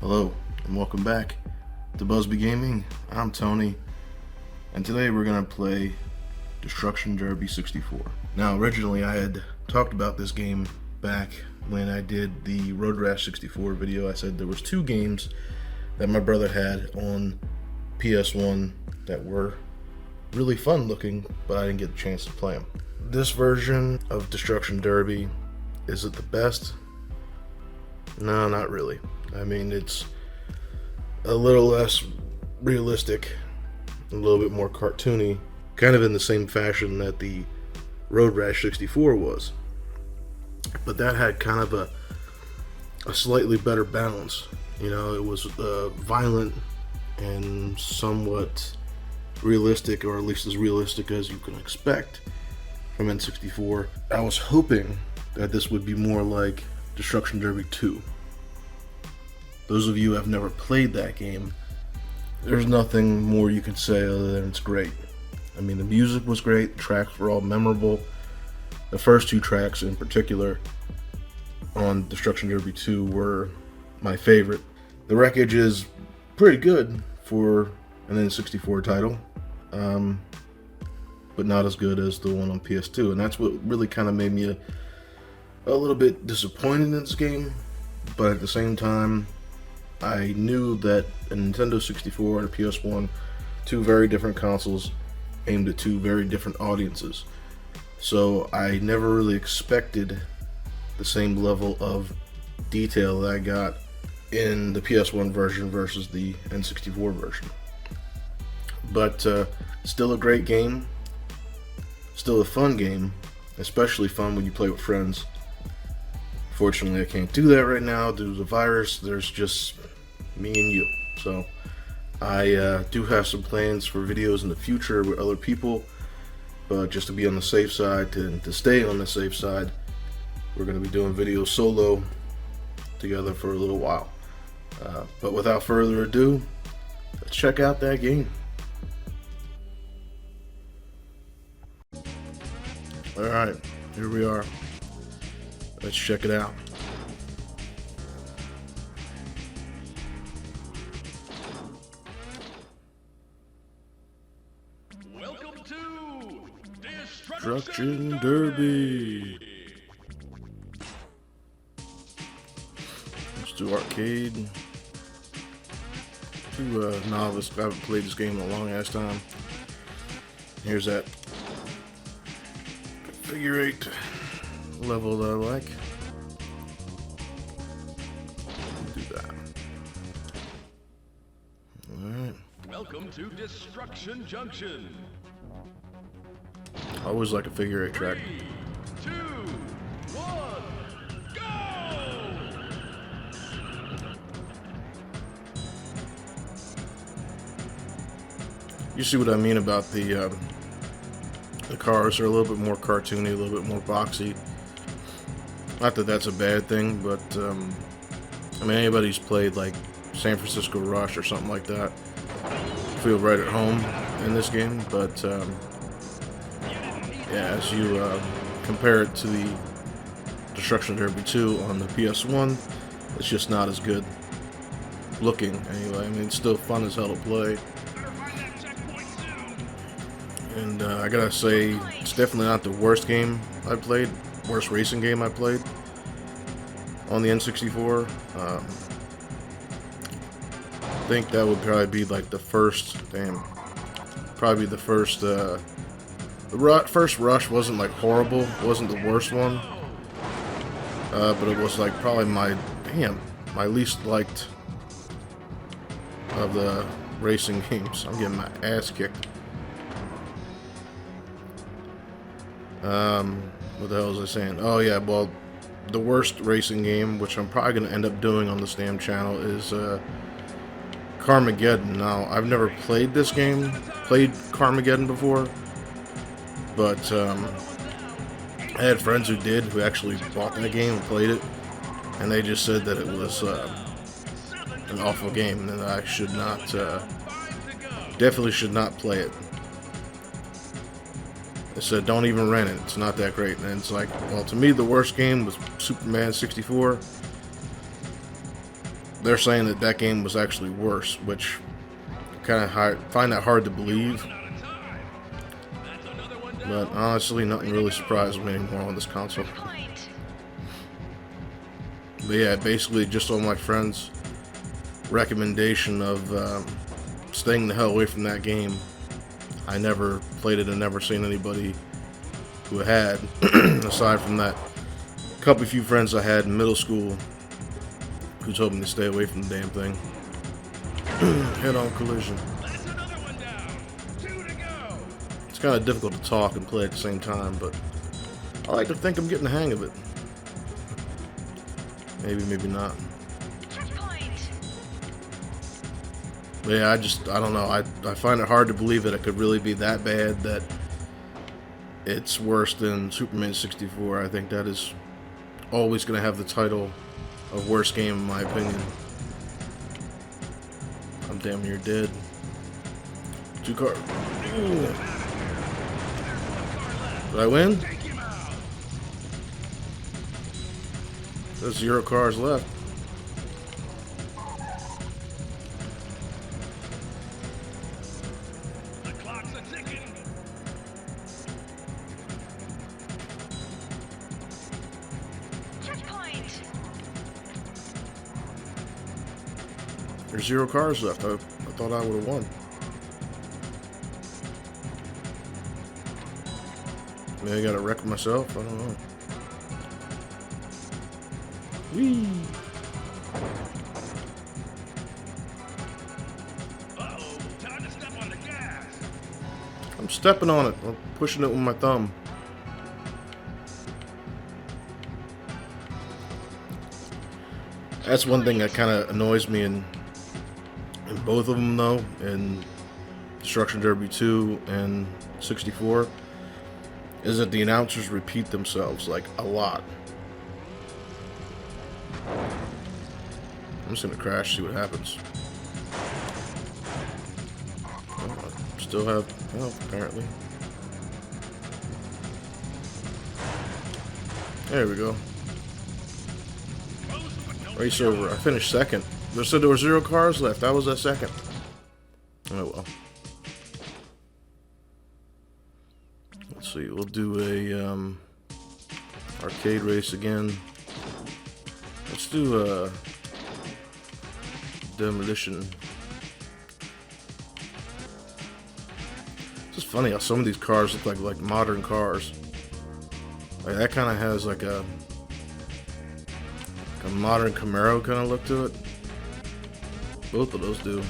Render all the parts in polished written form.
Hello, and welcome back to Buzby Gaming. I'm Tony, and today we're going to play Destruction Derby 64. Now, originally I had talked about this game back when I did the Road Rash 64 video. I said there was two games that my brother had on PS1 that were really fun looking, but I didn't get a chance to play them. This version of Destruction Derby, is it the best? No, not really. I mean, it's a little less realistic, a little bit more cartoony, kind of in the same fashion that the Road Rash 64 was. But that had kind of a slightly better balance. You know, it was violent and somewhat realistic, or at least as realistic as you can expect from N64. I was hoping that this would be more like Destruction Derby 2. Those of you who have never played that game, there's nothing more you can say other than it's great. I mean, the music was great, the tracks were all memorable. The first two tracks in particular on Destruction Derby 2 were my favorite. The wreckage is pretty good for an N64 title, but not as good as the one on PS2, and that's what really kind of made me a little bit disappointed in this game. But at the same time, I knew that a Nintendo 64 and a PS1, two very different consoles aimed at two very different audiences. So I never really expected the same level of detail that I got in the PS1 version versus the N64 version. But still a great game, still a fun game, especially fun when you play with friends. Fortunately, I can't do that right now due to the virus. There's just me and you. So I do have some plans for videos in the future with other people, but just to be on the safe side, to stay on the safe side, we're going to be doing videos solo together for a little while. But without further ado, let's check out that game. Alright, here we are. Let's check it out. Welcome to Destruction Derby. Let's do arcade. Too novice. I haven't played this game in a long ass time. Here's that figure 8 level that I like. Do that. Alright. Welcome to Destruction Junction. I always like a figure 8 track. 3, 2, 1, go! You see what I mean about the cars are a little bit more cartoony, a little bit more boxy. Not that that's a bad thing, but I mean, anybody who's played like San Francisco Rush or something like that feel right at home in this game. But yeah, as you compare it to the Destruction Derby 2 on the PS1, it's just not as good looking anyway. I mean, it's still fun as hell to play. And I gotta say, it's definitely not the worst game I played, worst racing game I played on the N64. I think that would probably be like the first, probably the first, the first Rush wasn't like horrible, it wasn't the worst one, but it was like probably my least liked of the racing games. I'm getting my ass kicked. What the hell was I saying? Oh yeah, well, the worst racing game, which I'm probably going to end up doing on this damn channel, is Carmageddon. Now, I've never played this game, played Carmageddon before, but I had friends who did, who actually bought that game and played it, and they just said that it was an awful game, and that I should not, definitely should not play it. They said, don't even rent it, it's not that great. And it's like, well, to me, the worst game was Superman 64. they're saying that that game was actually worse, which kind of find that hard to believe. But honestly, nothing really surprises me anymore on this console. But yeah, basically just on my friend's recommendation of staying the hell away from that game. I never played it and never seen anybody who had, aside from that couple few friends I had in middle school who told me to stay away from the damn thing. Head-on collision. It's kind of difficult to talk and play at the same time, but I like to think I'm getting the hang of it. Maybe, maybe not. But yeah, I don't know. I find it hard to believe that it could really be that bad, that it's worse than Superman 64. I think that is always going to have the title of worst game in my opinion. I'm damn near dead. 2 cars. Did I win? There's 0 cars left. The clock's a ticking. Checkpoint. There's 0 cars left. I thought I would have won. Maybe I gotta wreck myself. I don't know. Whee! Uh-oh, time to step on the gas. I'm stepping on it. I'm pushing it with my thumb. That's one thing that kind of annoys me in both of them, though, in Destruction Derby 2 and 64, is that the announcers repeat themselves, like, a lot. I'm just gonna crash, see what happens. Oh, I still have health, apparently. There we go. Race over. I finished second. They said there were 0 cars left. I was at second. Oh well. Let's see. We'll do a arcade race again. Let's do a demolition. It's just funny how some of these cars look like modern cars. Like that kind of has like a modern Camaro kind of look to it. Both of those do.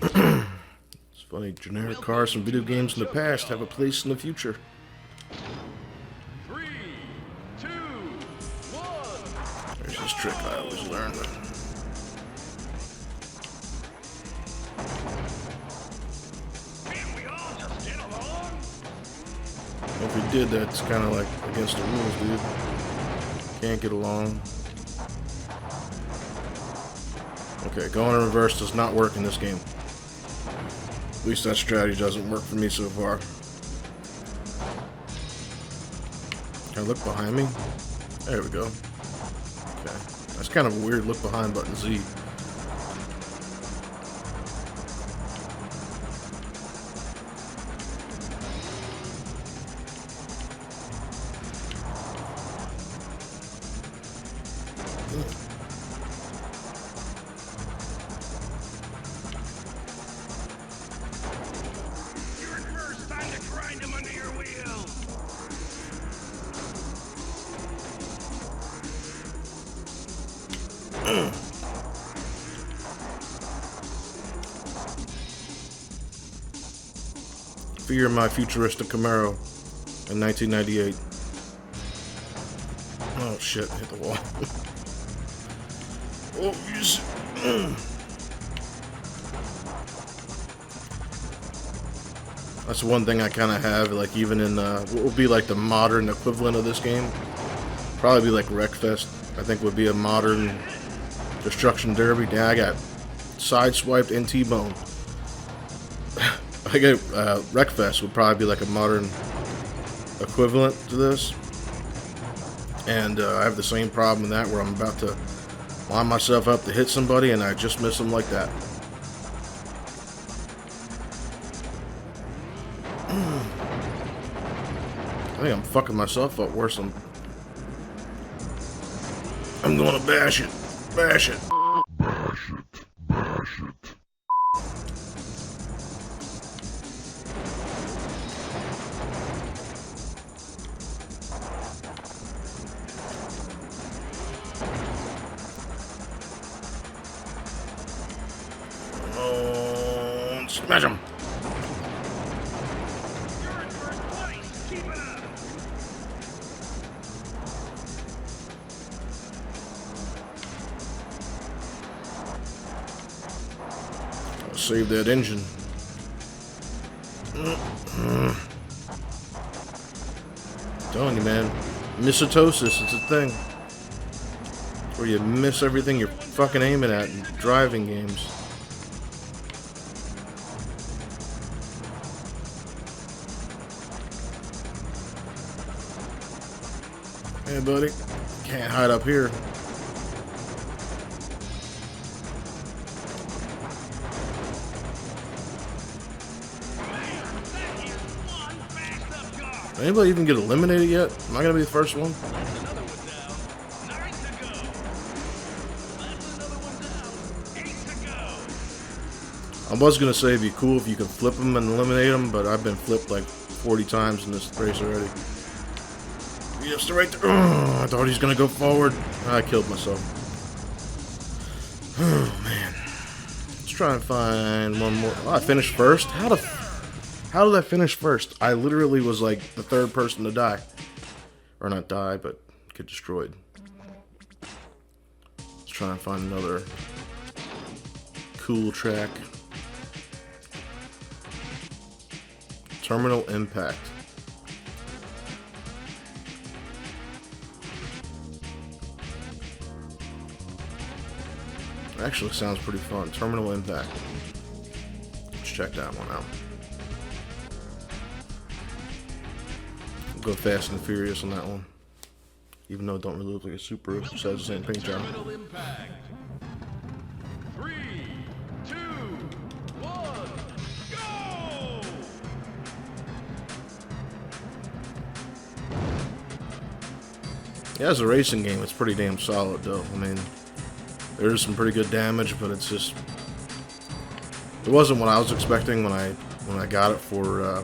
It's funny, generic cars from video games in the past have a place in the future. 3, 2, 1. There's this trick I always learn. Can't we all just get along? If we did, that's kind of like against the rules, dude. Can't get along. Okay, going in reverse does not work in this game. At least that strategy doesn't work for me so far. Can I look behind me? There we go. Okay. That's kind of a weird look behind button Z. You're in first. Time to grind them under your wheels. Fear my futuristic Camaro in 1998. Oh shit, hit the wall. Oh, yes. That's one thing I kind of have, like even in what would be like the modern equivalent of this game. Probably be like Wreckfest, I think would be a modern Destruction Derby. Yeah, I got sideswiped and T-boned. I get Wreckfest would probably be like a modern equivalent to this. And I have the same problem in that where I'm about to line myself up to hit somebody, and I just miss them like that. I think I'm fucking myself up worse than... I'm gonna bash it. Bash it. Bash it. Bash it. Oh, smash him. You're in first place. Keep it up. Save that engine. Telling you, man. Misitosis, it's a thing. Where you miss everything you're fucking aiming at in driving games. Hey, buddy. Can't hide up here. That is one fast up car. Anybody even get eliminated yet? Am I gonna be the first one? That's another one down. 9 to go. That's another one down. 8 to go. I was gonna say it'd be cool if you could flip them and eliminate them, but I've been flipped like 40 times in this race already. Yes, right there. Oh, I thought he was gonna go forward. I killed myself. Oh man. Let's try and find one more. Oh, I finished first. How did I finish first? I literally was like the third person to die, or not die, but get destroyed. Let's try and find another cool track. Terminal Impact. Actually sounds pretty fun. Terminal Impact. Let's check that one out. Go Fast and Furious on that one. Even though it don't really look like a Supra, it has the same paint job. Terminal impact. 3, 2, 1, go! Yeah, as a racing game, it's pretty damn solid, though. I mean, there's some pretty good damage, but it's just... It wasn't what I was expecting when I got it for...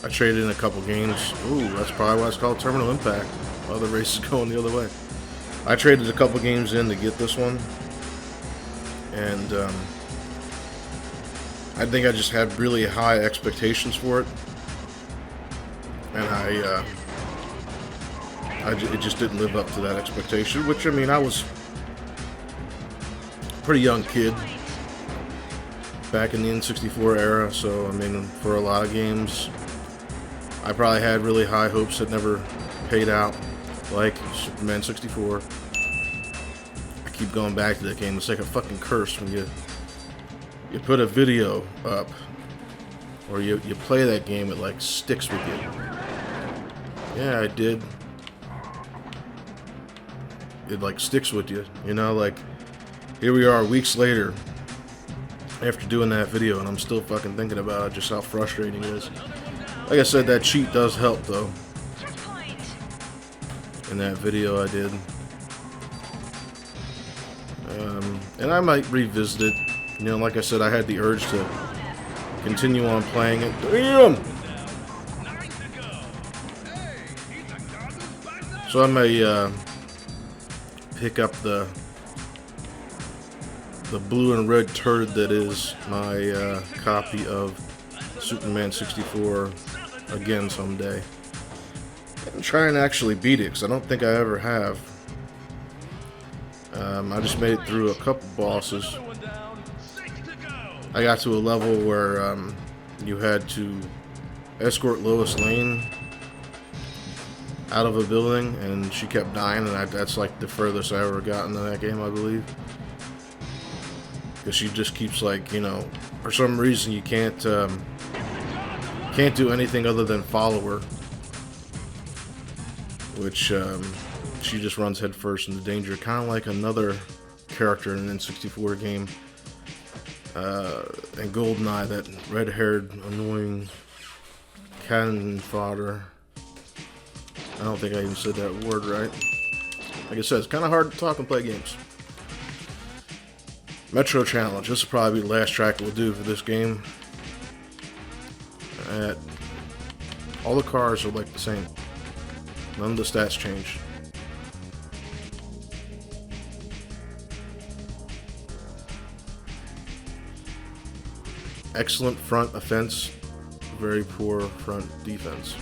I traded in a couple games. Ooh, that's probably why it's called Terminal Impact. Other races going the other way. I traded a couple games in to get this one, and I think I just had really high expectations for it, and it just didn't live up to that expectation. Which, I mean, I was a pretty young kid back in the N64 era, so I mean, for a lot of games, I probably had really high hopes that never paid out, like Superman 64. I keep going back to that game. It's like a fucking curse when you put a video up, or you play that game, it like sticks with you. Yeah, I did. It like sticks with you, you know, like here we are weeks later after doing that video, and I'm still fucking thinking about it, just how frustrating it is. Like I said, that cheat does help, though. In that video I did. And I might revisit it. You know, like I said, I had the urge to continue on playing it. Damn! So I may pick up the blue and red turd that is my copy of Superman 64 again someday, and try and actually beat it, because I don't think I ever have. I just made it through a couple bosses. I got to a level where you had to escort Lois Lane out of a building, and she kept dying, and that's like the furthest I ever gotten in that game, I believe. Because she just keeps, like, you know, for some reason you can't do anything other than follow her, which she just runs headfirst into danger, kind of like another character in an N64 game. And GoldenEye, that red-haired, annoying cannon fodder. I don't think I even said that word right. Like I said, it's kind of hard to talk and play games. Metro Challenge. This will probably be the last track we'll do for this game. All the cars are like the same. None of the stats change. Excellent front offense, very poor front defense.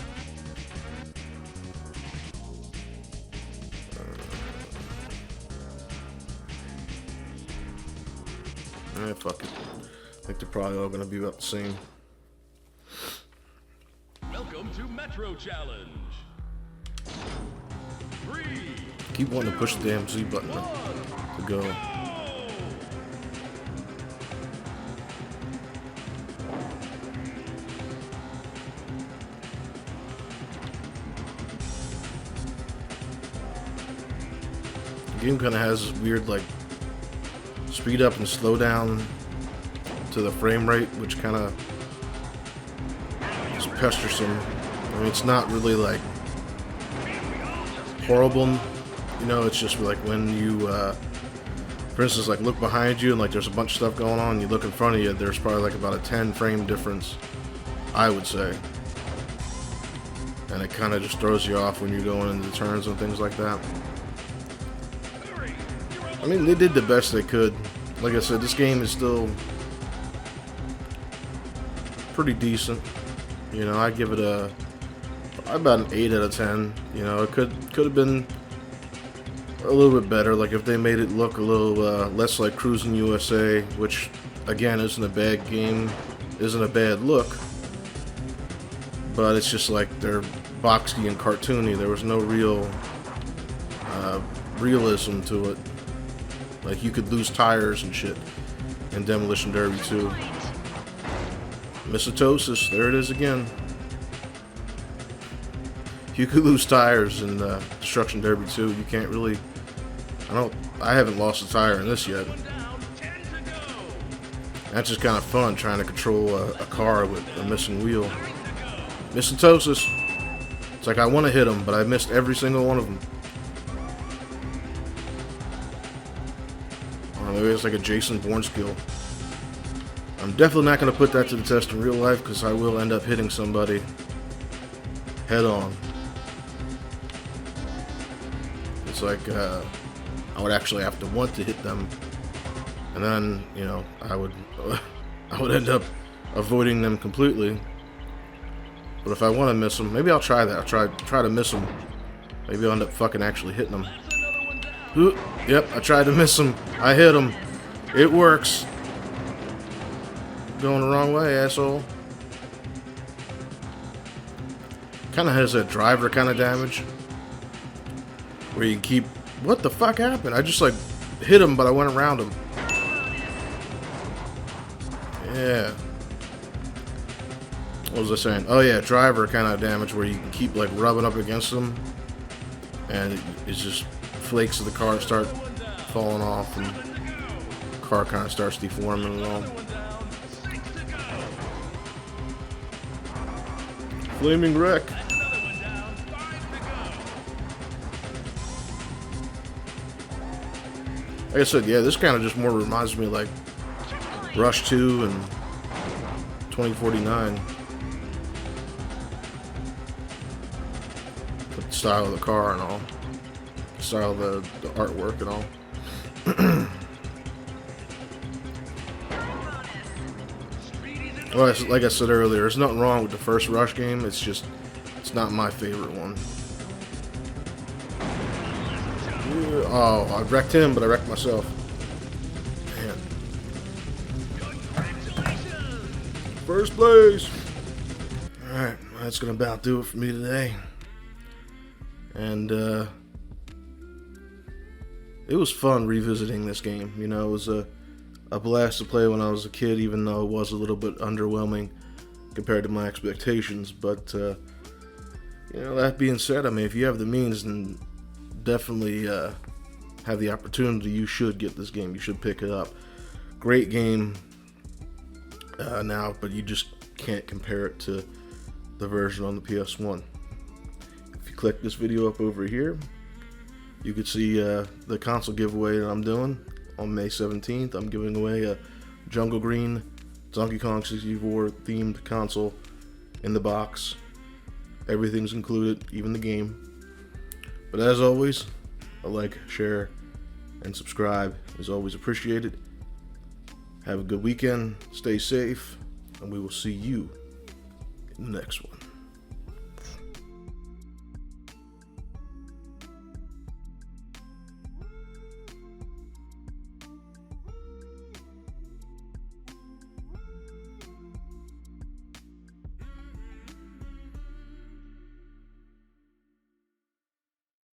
Fuck it. I think they're probably all going to be about the same. Welcome to Metro Challenge. 3. Keep wanting to push the damn Z button to go. The game kind of has this weird, like, speed up and slow down to the frame rate, which kind of is pestersome. I mean, it's not really like horrible, you know. It's just like when you, for instance, like look behind you and like there's a bunch of stuff going on. You look in front of you, there's probably like about a 10 frame difference, I would say, and it kind of just throws you off when you're going into turns and things like that. I mean, they did the best they could. Like I said, this game is still pretty decent. You know, I give it about an 8 out of 10. You know, it could have been a little bit better. Like if they made it look a little less like Cruising USA, which again isn't a bad game, isn't a bad look. But it's just like they're boxy and cartoony. There was no real realism to it. Like you could lose tires and shit in Demolition Derby 2. Misitosis, there it is again. You could lose tires in Destruction Derby 2. You can't really. I haven't lost a tire in this yet. That's just kind of fun trying to control a car with a missing wheel. Misitosis. It's like I want to hit them, but I missed every single one of them. Maybe it's like a Jason Bourne skill. I'm definitely not going to put that to the test in real life because I will end up hitting somebody head on. It's like I would actually have to want to hit them, and then you know I would end up avoiding them completely. But if I want to miss them, maybe I'll try that. I'll try to miss them. Maybe I'll end up fucking actually hitting them. Ooh, yep, I tried to miss him. I hit him. It works. Going the wrong way, asshole. Kind of has that driver kind of damage. Where you keep... What the fuck happened? I just like hit him, but I went around him. Yeah. What was I saying? Oh yeah, driver kind of damage where you can keep like rubbing up against them. And it's just... flakes of the car start falling off and the car kind of starts deforming and all. Flaming wreck. Like I said, yeah, this kind of just more reminds me of like Rush 2 and 2049. With the style of the car and all. Style of the artwork and all. Well, like I said earlier, there's nothing wrong with the first Rush game. It's just, it's not my favorite one. Oh, I wrecked him, but I wrecked myself. Man. First place. Alright, that's gonna about do it for me today. And, it was fun revisiting this game. You know, it was a blast to play when I was a kid, even though it was a little bit underwhelming compared to my expectations. But, you know, that being said, I mean, if you have the means, then definitely have the opportunity, you should get this game. You should pick it up. Great game now, but you just can't compare it to the version on the PS1. If you click this video up over here, you can see the console giveaway that I'm doing on May 17th. I'm giving away a Jungle Green Donkey Kong 64 themed console in the box. Everything's included, even the game. But as always, a like, share, and subscribe is always appreciated. Have a good weekend, stay safe, and we will see you in the next one.